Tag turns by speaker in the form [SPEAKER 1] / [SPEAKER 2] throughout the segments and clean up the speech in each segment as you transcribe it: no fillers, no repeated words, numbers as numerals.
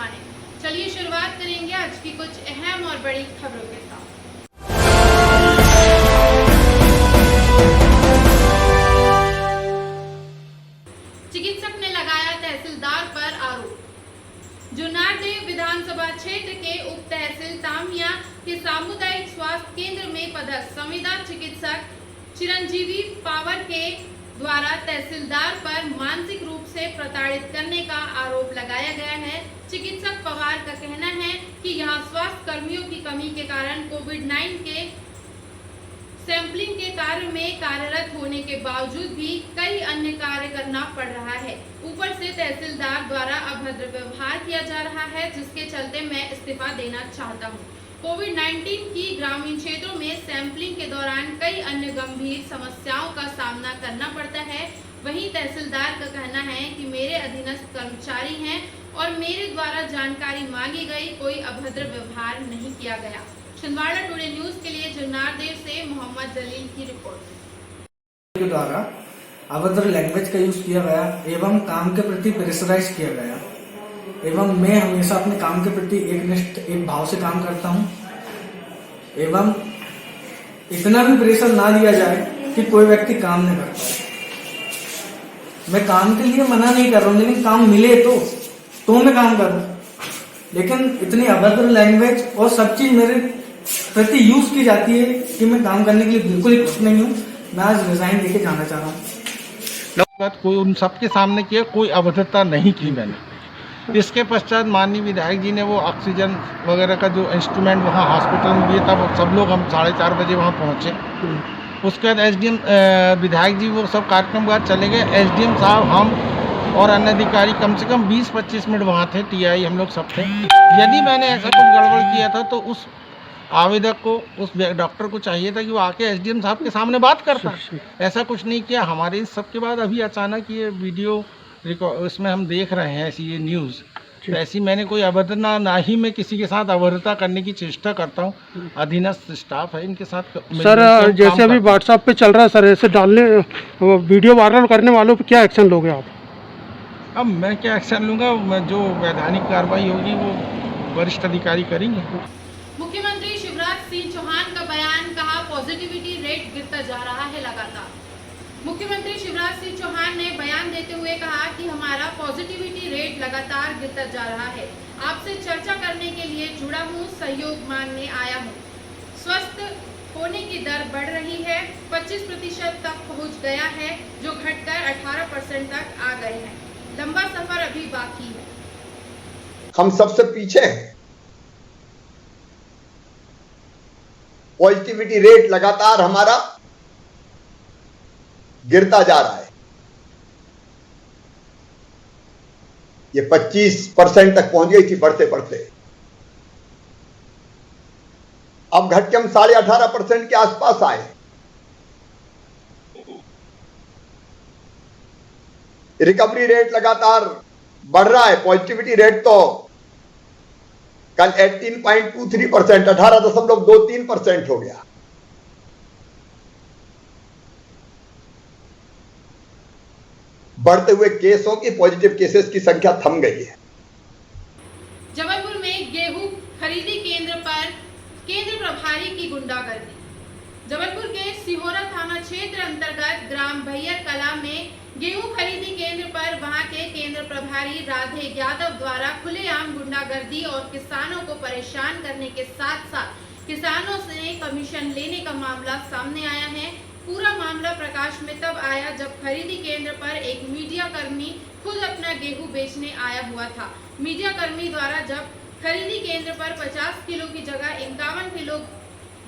[SPEAKER 1] माने। चलिए शुरुआत करेंगे आज की कुछ अहम और बड़ी खबरों के साथ। चिकित्सक ने लगाया तहसीलदार पर आरोप। जुन्नारदेव विधानसभा क्षेत्र के उप तहसील तामिया के सामुदायिक स्वास्थ्य केंद्र में पदस्थ संविदा चिकित्सक चिरंजीवी पावर के द्वारा तहसीलदार पर मानसिक रूप से प्रताड़ित करने का आरोप लगाया गया है। चिकित्सक पवार का कहना है कि यहां स्वास्थ्य कर्मियों की कमी के कारण कोविड-19 के सैंपलिंग के कार्य में कार्यरत होने के बावजूद भी कई अन्य कार्य करना पड़ रहा है। ऊपर से तहसीलदार द्वारा अभद्र व्यवहार किया जा रहा है, जिसके चलते मैं इस्तीफा देना चाहता हूं। कोविड-19 की ग्रामीण क्षेत्रों में सैंपलिंग के दौरान कई अन्य गंभीर समस्याओं का सामना करना पड़ता है। वहीं तहसीलदार का कहना है कि मेरे अधीनस्थ कर्मचारी हैं और मेरे द्वारा जानकारी मांगी गई, कोई अभद्र व्यवहार नहीं किया गया। छिंदवाड़ा टुडे न्यूज के लिए जुन्नारदेव से मोहम्मद जलील की रिपोर्ट।
[SPEAKER 2] के द्वारा अभद्र लैंग्वेज का यूज किया गया एवं काम के प्रति प्रेशराइज किया गया एवं मैं हमेशा अपने काम के प्रति एकनिष्ठ एक भाव से काम करता हूं एवं इतना भी प्रेशर ना दिया जाए कि कोई व्यक्ति काम नहीं कर पाए। मैं काम के लिए मना नहीं कर रहा हूं, लेकिन काम मिले तो मैं काम करूं, लेकिन इतनी अभद्र लैंग्वेज और सब चीज मेरे प्रति यूज की जाती है कि मैं काम करने के लिए बिल्कुल ही खुश नहीं हूँ। मैं आज रिजाइन देके जाना चाह रहा हूँ।
[SPEAKER 3] कोई उन सबके सामने किया, कोई अभद्रता नहीं की मैंने। इसके पश्चात माननीय विधायक जी ने वो ऑक्सीजन वगैरह का जो इंस्ट्रूमेंट वहाँ हॉस्पिटल में दिए, तब सब लोग हम 4:30 बजे वहाँ पहुँचे। उसके बाद एसडीएम विधायक जी वो सब कार्यक्रम के बाद चले गए। एसडीएम साहब, हम और अन्य अधिकारी कम से कम 20-25 मिनट वहाँ थे। टीआई हम लोग सब थे। यदि मैंने ऐसा कुछ गड़बड़ किया था तो उस आवेदक को, उस डॉक्टर को चाहिए था कि वो आके एसडीएम साहब के सामने बात करता। ऐसा कुछ नहीं किया। हमारे इस सब के बाद अभी अचानक ये वीडियो इसमें हम देख रहे हैं ऐसी ये न्यूज़, तो ऐसी मैंने कोई अभद्रता ना ही मैं किसी के साथ अभद्रता करने की चेष्टा करता हूँ। अधीनस्थ स्टाफ है, इनके साथ
[SPEAKER 4] सर जैसे अभी व्हाट्सएप पे चल रहा है सर, ऐसे डालने वीडियो वायरल करने वालों पे क्या एक्शन लोगे आप?
[SPEAKER 3] अब मैं क्या एक्शन लूँगा? मैं जो वैधानिक कार्रवाई होगी वो वरिष्ठ अधिकारी करेंगे।
[SPEAKER 1] मुख्यमंत्री शिवराज सिंह चौहान का बयान, कहा पॉजिटिविटी रेट गिरता जा रहा है लगातार। मुख्यमंत्री शिवराज सिंह चौहान ने बयान देते हुए कहा कि हमारा पॉजिटिविटी रेट लगातार गिरता जा रहा है। आपसे चर्चा करने के लिए जुड़ा हूँ, सहयोग मांगने आया हूँ। स्वस्थ होने की दर बढ़ रही है, 25% तक पहुँच गया है, जो घटकर 18% तक आ गए हैं। लंबा सफर अभी बाकी है।
[SPEAKER 5] हम सबसे पीछे हैं। पॉजिटिविटी रेट लगातार हमारा गिरता जा रहा है। ये 25% तक पहुंच गई थी बढ़ते बढ़ते, अब घट के हम 18.5% के आसपास आए। रिकवरी रेट लगातार बढ़ रहा है। पॉजिटिविटी रेट तो कल 18.23%, 18.23% हो गया। बढ़ते हुए केसों की, पॉजिटिव केसेस की संख्या थम गई है।
[SPEAKER 1] जबलपुर में गेहूं खरीदी केंद्र पर केंद्र प्रभारी की गुंडागर्दी। जबलपुर के सिहोरा थाना क्षेत्र अंतर्गत ग्राम भैयर कला में गेहूं खरीदी केंद्र पर वहां के केंद्र प्रभारी राधे यादव द्वारा खुलेआम गुंडागर्दी और किसानों को परेशान करने के साथ साथ किसानों से कमीशन लेने का मामला सामने आया है। पूरा मामला प्रकाश में तब आया जब खरीदी केंद्र पर एक मीडिया कर्मी खुद अपना गेहूं बेचने आया हुआ था। मीडिया कर्मी द्वारा जब खरीदी केंद्र पर 50 किलो की जगह 51 किलो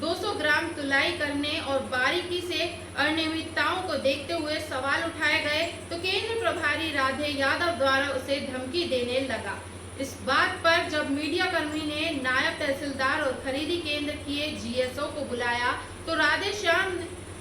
[SPEAKER 1] 200 ग्राम तुलाई करने और बारीकी से अनियमितताओं को देखते हुए सवाल उठाए गए, तो केंद्र प्रभारी राधे यादव द्वारा उसे धमकी देने लगा। इस बात पर जब मीडिया कर्मी ने नायब तहसीलदार और खरीदी केंद्र के जीएसओ को बुलाया, तो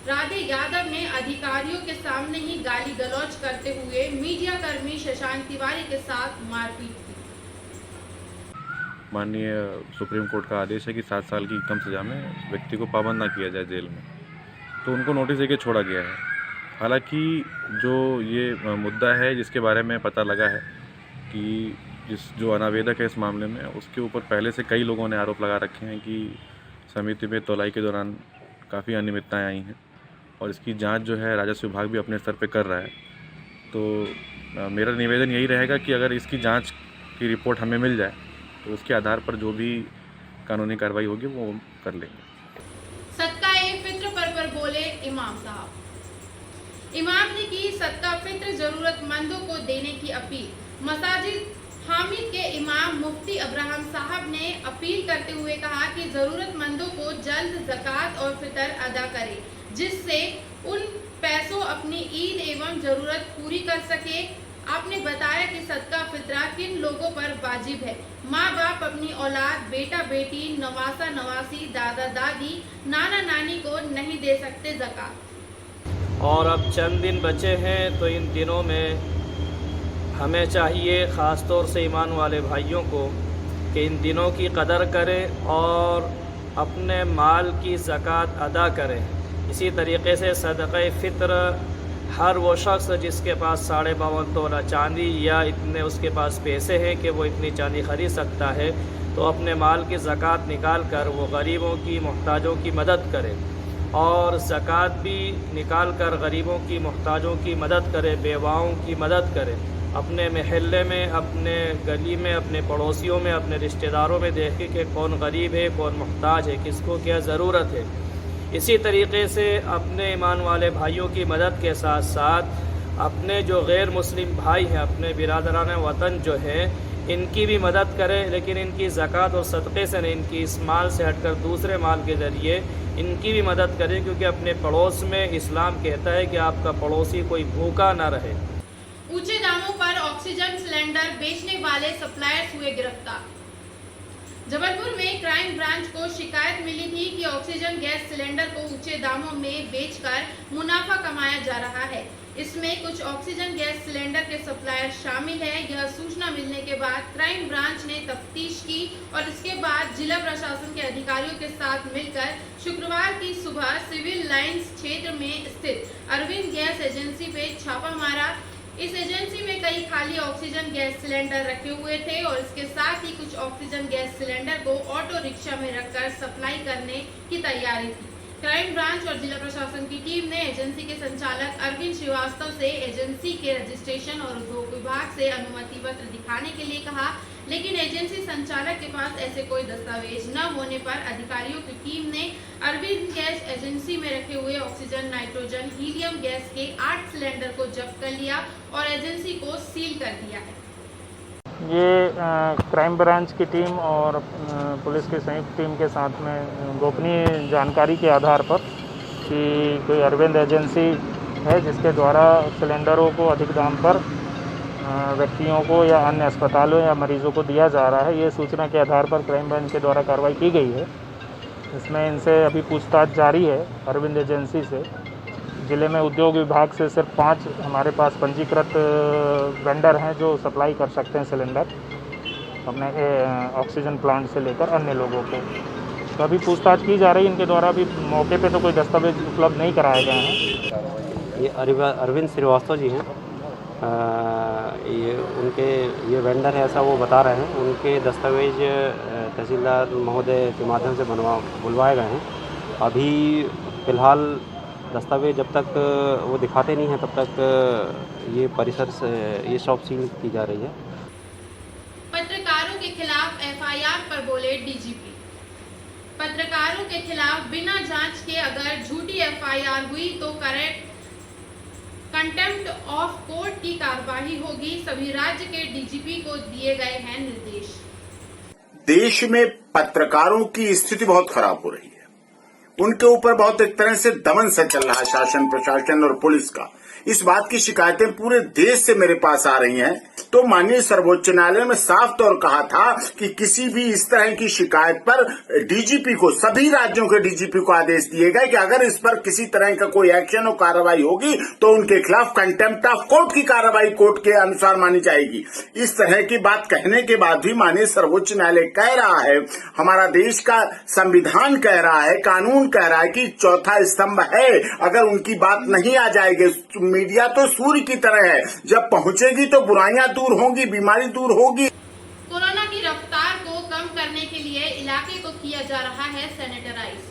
[SPEAKER 1] राधे यादव ने अधिकारियों के सामने ही गाली गलौज करते हुए मीडिया कर्मी शशांक तिवारी के साथ मारपीट की।
[SPEAKER 6] माननीय सुप्रीम कोर्ट का आदेश है कि 7 साल की कम सजा में व्यक्ति को पाबंद ना किया जाए जेल में, तो उनको नोटिस देके छोड़ा गया है। हालांकि जो ये मुद्दा है जिसके बारे में पता लगा है कि जो अनावेदक है इस मामले में, उसके ऊपर पहले से कई लोगों ने आरोप लगा रखे हैं कि समिति में तौलाई के दौरान काफ़ी अनियमितताएँ आई हैं और इसकी जांच जो है राजस्व विभाग भी अपने स्तर पे कर रहा है। तो मेरा निवेदन यही रहेगा कि अगर इसकी जांच की रिपोर्ट हमें मिल जाए तो उसके आधार पर जो भी कानूनी कार्रवाई होगी वो कर लेंगे।
[SPEAKER 1] सदका ए फित्र पर बोले इमाम साहब। इमाम ने की सदका फित्र जरूरतमंदों को देने की अपील। मसाजिद हामिद के इमाम मुफ्ती अब्राहम साहब ने अपील करते हुए कहा कि जरूरतमंदों को जल्द ज़कात और फितर अदा करें, जिससे उन पैसों अपनी ईद एवं जरूरत पूरी कर सके। आपने बताया कि सदका फितरा किन लोगों पर वाजिब है। माँ बाप अपनी औलाद, बेटा बेटी, नवासा नवासी, दादा दादी, नाना नानी को नहीं दे सकते ज़कात।
[SPEAKER 7] और अब चंद दिन बचे हैं तो इन दिनों में हमें चाहिए ख़ास तौर से ईमान वाले भाइयों को कि इन दिनों की कदर करें और अपने माल की ज़कात अदा करें। इसी तरीक़े से सदक़े फ़ित्र हर वो शख्स जिसके पास 52.5 तोला चांदी या इतने उसके पास पैसे हैं कि वो इतनी चांदी ख़रीद सकता है, तो अपने माल की ज़कात निकाल कर वो गरीबों की, मोहताजों की मदद करे और ज़कात भी निकाल कर गरीबों की, मोहताजों की मदद करे, बेवाओं की मदद करे। अपने महल्ले में, अपने गली में, अपने पड़ोसियों में, अपने रिश्तेदारों में देखे कि कौन गरीब है, कौन मोहताज है, किसको क्या ज़रूरत है। इसी तरीक़े से अपने ईमान वाले भाइयों की मदद के साथ साथ अपने जो गैर मुस्लिम भाई हैं, अपने बिरादरान वतन जो हैं, इनकी भी मदद करें, लेकिन इनकी ज़कात और सदक़े से नहीं, इनकी इस माल से हटकर दूसरे माल के ज़रिए इनकी भी मदद करें, क्योंकि अपने पड़ोस में इस्लाम कहता है कि आपका पड़ोसी कोई भूखा न रहे।
[SPEAKER 1] ऊंचे दामों पर ऑक्सीजन सिलेंडर बेचने वाले सप्लायर्स हुए गिरफ्तार। जबलपुर में क्राइम ब्रांच को शिकायत मिली थी कि ऑक्सीजन गैस सिलेंडर को ऊंचे दामों में बेचकर मुनाफा कमाया जा रहा है। इसमें कुछ ऑक्सीजन गैस सिलेंडर के सप्लायर शामिल हैं। यह सूचना मिलने के बाद क्राइम ब्रांच ने तफ्तीश की और इसके बाद जिला प्रशासन के अधिकारियों के साथ मिलकर शुक्रवार की सुबह सिविल लाइंस क्षेत्र में स्थित अरविंद गैस एजेंसी पे छापा मारा। इस एजेंसी में कई खाली ऑक्सीजन गैस सिलेंडर रखे हुए थे और इसके साथ ही कुछ ऑक्सीजन गैस सिलेंडर को ऑटो रिक्शा में रखकर सप्लाई करने की तैयारी थी। क्राइम ब्रांच और जिला प्रशासन की टीम ने एजेंसी के संचालक अरविंद श्रीवास्तव से एजेंसी के रजिस्ट्रेशन और उद्योग विभाग से अनुमति पत्र दिखाने के लिए कहा, लेकिन एजेंसी संचालक के पास ऐसे कोई दस्तावेज न होने पर अधिकारियों की टीम ने अरविंद गैस एजेंसी में रखे हुए ऑक्सीजन, नाइट्रोजन, हीलियम गैस के 8 सिलेंडर को जब्त कर लिया और एजेंसी को सील कर दिया है।
[SPEAKER 8] ये क्राइम ब्रांच की टीम और पुलिस की संयुक्त टीम के साथ में गोपनीय जानकारी के आधार पर कि कोई अरविंद एजेंसी है जिसके द्वारा सिलेंडरों को अधिक दाम पर व्यक्तियों को या अन्य अस्पतालों या मरीजों को दिया जा रहा है, ये सूचना के आधार पर क्राइम ब्रांच के द्वारा कार्रवाई की गई है। इसमें इनसे अभी पूछताछ जारी है। अरविंद एजेंसी से ज़िले में उद्योग विभाग से सिर्फ 5 हमारे पास पंजीकृत वेंडर हैं जो सप्लाई कर सकते हैं सिलेंडर अपने ऑक्सीजन प्लांट से लेकर अन्य लोगों को। तो अभी पूछताछ की जा रही है। इनके द्वारा अभी मौके पे तो कोई दस्तावेज उपलब्ध नहीं कराए गए हैं।
[SPEAKER 9] ये अरविंद श्रीवास्तव जी हैं, ये वेंडर है ऐसा वो बता रहे हैं। उनके दस्तावेज तहसीलदार महोदय के माध्यम से बुलवाए गए हैं। अभी फ़िलहाल दस्तावेज जब तक वो दिखाते नहीं हैं तब तक ये परिसर से ये शॉप सील की जा रही है।
[SPEAKER 1] पत्रकारों के खिलाफ एफआईआर पर बोले डीजीपी। पत्रकारों के खिलाफ बिना जांच के अगर झूठी एफआईआर हुई तो कंटेम्प्ट ऑफ कोर्ट की कार्यवाही होगी। सभी राज्य के डीजीपी को दिए गए हैं निर्देश।
[SPEAKER 10] देश में पत्रकारों की स्थिति बहुत खराब हो रही है। उनके ऊपर बहुत एक तरह से दमन सा चल रहा है शासन, प्रशासन और पुलिस का। इस बात की शिकायतें पूरे देश से मेरे पास आ रही हैं। तो माननीय सर्वोच्च न्यायालय में साफ तौर कहा था कि किसी भी इस तरह की शिकायत पर डीजीपी को, सभी राज्यों के डीजीपी को आदेश दिए गए कि अगर इस पर किसी तरह का कोई एक्शन और कार्रवाई होगी तो उनके खिलाफ कंटेम्प्ट ऑफ कोर्ट की कार्रवाई कोर्ट के अनुसार मानी जाएगी। इस तरह की बात कहने के बाद भी माननीय सर्वोच्च न्यायालय कह रहा है, हमारा देश का संविधान कह रहा है, कानून कह रहा है कि चौथा स्तंभ है। अगर उनकी बात नहीं आ जाएगी, मीडिया तो सूर्य की तरह है, जब पहुंचेगी तो बुराइयां दूर होंगी, बीमारी दूर होगी।
[SPEAKER 1] की रफ्तार को कम करने के लिए इलाके को किया जा रहा है सैनिटाइज।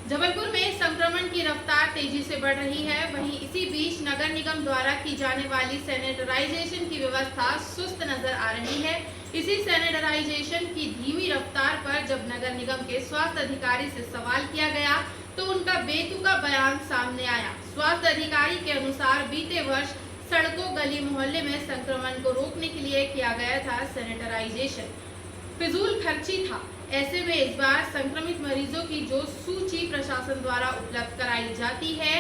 [SPEAKER 1] जबलपुर में संक्रमण की रफ्तार तेजी से बढ़ रही है। वहीं इसी बीच नगर निगम द्वारा की जाने वाली सैनिटाइजेशन की व्यवस्था सुस्त नजर आ रही है। इसी सैनिटाइजेशन की धीमी रफ्तार पर जब नगर निगम के स्वास्थ्य अधिकारी से सवाल किया गया तो उनका बेतुका बयान सामने आया। स्वास्थ्य अधिकारी के अनुसार बीते वर्ष सड़कों गली मोहल्ले में संक्रमण को रोकने के लिए किया गया था सैनिटाइजेशन, फिजूल खर्ची था। ऐसे में इस बार संक्रमित मरीजों की जो सूची प्रशासन द्वारा उपलब्ध कराई जाती है,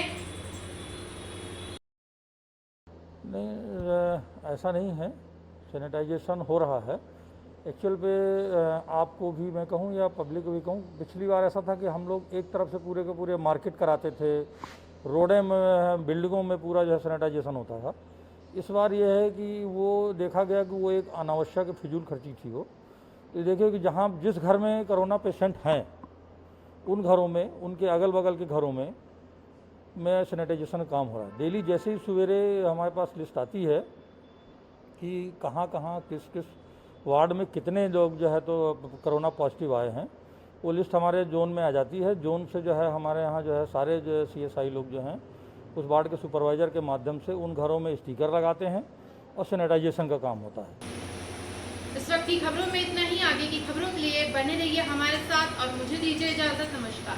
[SPEAKER 11] नहीं ऐसा नहीं है, सैनिटाइजेशन हो रहा है। एक्चुअल पे आपको भी मैं कहूँ या पब्लिक को भी कहूँ, पिछली बार ऐसा था कि हम लोग एक तरफ से पूरे के पूरे मार्केट कराते थे, रोडें में बिल्डिंगों में पूरा जो है सैनिटाइजेशन होता था। इस बार ये है कि वो देखा गया कि वो एक अनावश्यक फिजूल खर्ची थी। वो तो देखिए कि जहाँ जिस घर में कोरोना पेशेंट हैं उन घरों में, उनके अगल बगल के घरों में सैनिटाइजेशन का काम हो रहा है। डेली जैसे ही सवेरे हमारे पास लिस्ट आती है कि कहाँ कहाँ किस किस वार्ड में कितने लोग जो है तो कोरोना पॉजिटिव आए हैं, वो लिस्ट हमारे जोन में आ जाती है। जोन से जो है हमारे यहाँ जो है सारे जो CSI लोग जो हैं उस वार्ड के सुपरवाइज़र के माध्यम से उन घरों में स्टिकर लगाते हैं और सैनिटाइजेशन का काम होता है।
[SPEAKER 1] इस वक्त की खबरों में इतना ही। आगे की खबरों के लिए बने रहिए हमारे साथ और मुझे दीजिए इजाजत। नमस्कार।